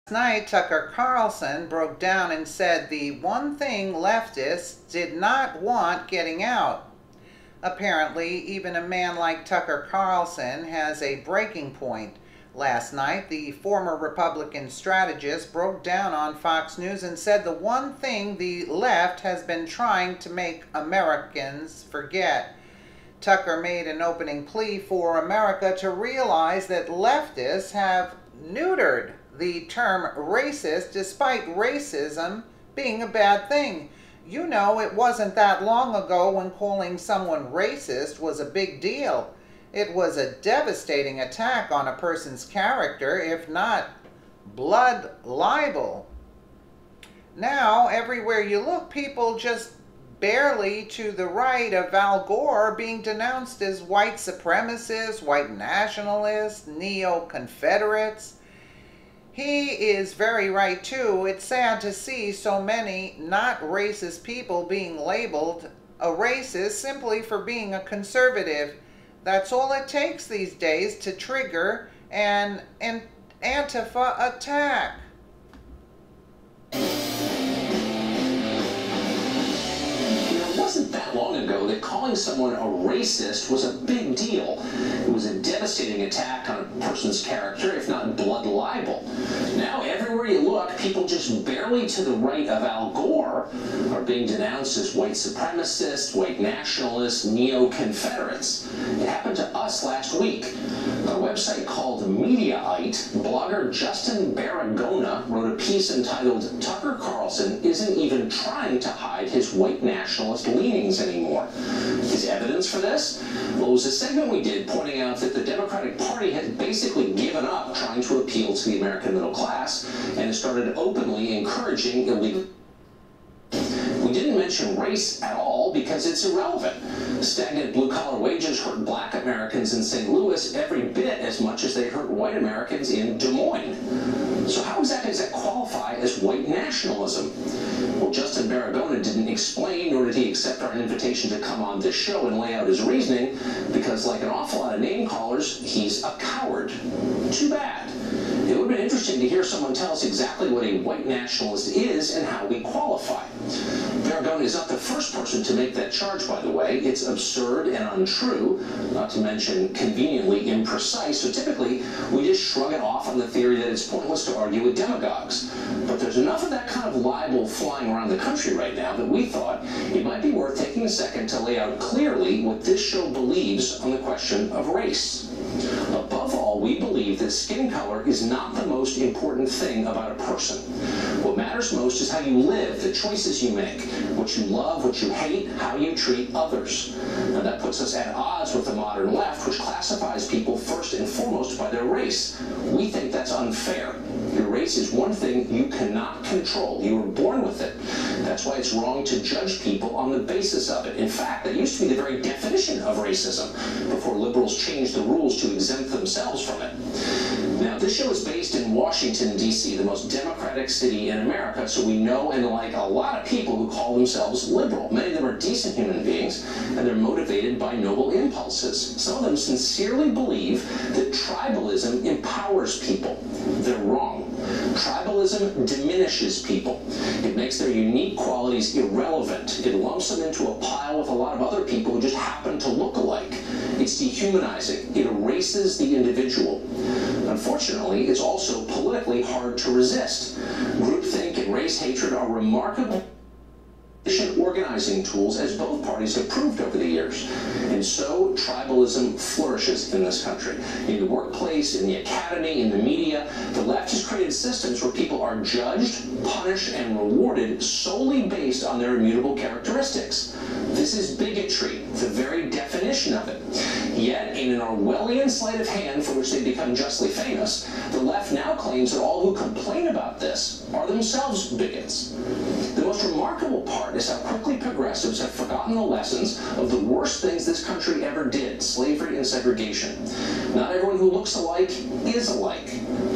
Night, Tucker Carlson broke down and said the one thing leftists did not want getting out. Apparently, even a man like Tucker Carlson has a breaking point. Last night, the former Republican strategist broke down on Fox News and said the one thing the left has been trying to make Americans forget. Tucker made an opening plea for America to realize that leftists have neutered the term racist despite racism being a bad thing. You know, it wasn't that long ago when calling someone racist was a big deal. It was a devastating attack on a person's character, if not blood libel. Now, everywhere you look, people just barely to the right of Al Gore being denounced as white supremacists, white nationalists, neo-Confederates. He is very right too. It's sad to see so many not racist people being labeled a racist simply for being a conservative. That's all it takes these days to trigger an Antifa attack. It wasn't that long ago that calling someone a racist was a big deal. It was a devastating attack on a person's character, if not blood libel. Now, everywhere you look, people just barely to the right of Al Gore are being denounced as white supremacists, white nationalists, neo-Confederates. It happened to us last week. On a website called Mediaite, blogger Justin Baragona wrote a piece entitled "Tucker Carlson Isn't Even Trying to Hide His White Nationalist Leanings Anymore." His evidence for this? Well, it was a segment we did pointing out that the Democratic Party has basically given up trying to appeal to the American middle class and has started openly encouraging illegal. We didn't mention race at all because it's irrelevant. Stagnant blue-collar wages hurt black Americans in St. Louis every bit as much as they hurt white Americans in Des Moines. So how exactly does that qualify as white nationalism? Well, Justin Baragona didn't explain, nor did he accept our invitation to come on this show and lay out his reasoning, because like an awful lot of name callers, he's a coward. Too bad. It would have been interesting to hear someone tell us exactly what a white nationalist is and how we qualify. Baragona is not the first person to make that charge, by the way. It's absurd and untrue, not to mention conveniently imprecise, so typically we just shrug it off on the theory that it's pointless to argue with demagogues. But there's enough of that kind of libel flying around the country right now that we thought it might be worth taking a second to lay out clearly what this show believes on the question of race. Above all, we believe that skin color is not the most important thing about a person. What matters most is how you live, the choices you make, what you love, what you hate, how you treat others. Now that puts us at odds with the modern left, which classifies people first and foremost by their race. We think that's unfair. Your race is one thing you cannot control. You were born with it. That's why it's wrong to judge people on the basis of it. In fact, that used to be the very definition of racism before liberals changed the rules to exempt themselves from it. Now, this show is based in Washington, D.C., the most democratic city in America, so we know and like a lot of people who call themselves liberal. Many of them are decent human beings, and they're motivated by noble impulses. Some of them sincerely believe that tribalism empowers people. They're wrong. Tribalism diminishes people. It makes their unique qualities irrelevant. It lumps them into a pile with a lot of other people who just happen to look alike. It's dehumanizing. It erases the individual. Unfortunately, it's also politically hard to resist. Groupthink and race hatred are remarkable efficient organizing tools, as both parties have proved over the years. And so tribalism flourishes in this country. In the workplace, in the academy, in the media, the left has created systems where people are judged, punished, and rewarded solely based on their immutable characteristics. This is bigotry, the very definition of it. Yet, in an Orwellian sleight of hand for which they become justly famous, the left now claims that all who complain about this are themselves bigots. The most remarkable part is how quickly progressives have forgotten the lessons of the worst things this country ever did, slavery and segregation. Not everyone who looks alike is alike.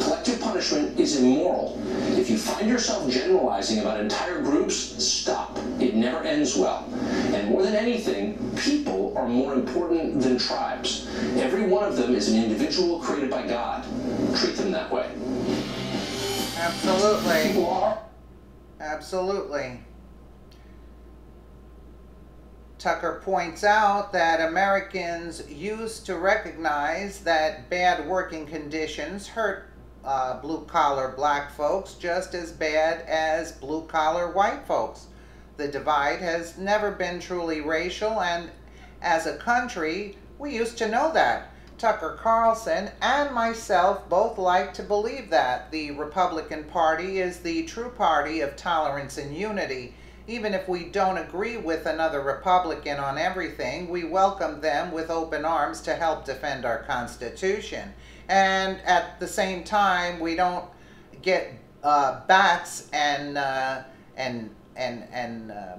Collective punishment is immoral. If you find yourself generalizing about entire groups, stop. It never ends well. And more than anything, people are more important than tribes. Every one of them is an individual created by God. Treat them that way. Absolutely. People are. Absolutely. Tucker points out that Americans used to recognize that bad working conditions hurt blue-collar black folks just as bad as blue-collar white folks. The divide has never been truly racial, and as a country, we used to know that. Tucker Carlson and myself both like to believe that the Republican Party is the true party of tolerance and unity. Even if we don't agree with another Republican on everything, we welcome them with open arms to help defend our Constitution. And at the same time, we don't get bats and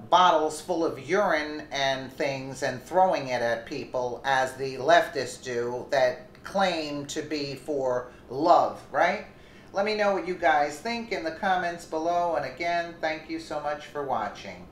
bottles full of urine and things and throwing it at people as the leftists do that claim to be for love, right? Let me know what you guys think in the comments below, and again, thank you so much for watching.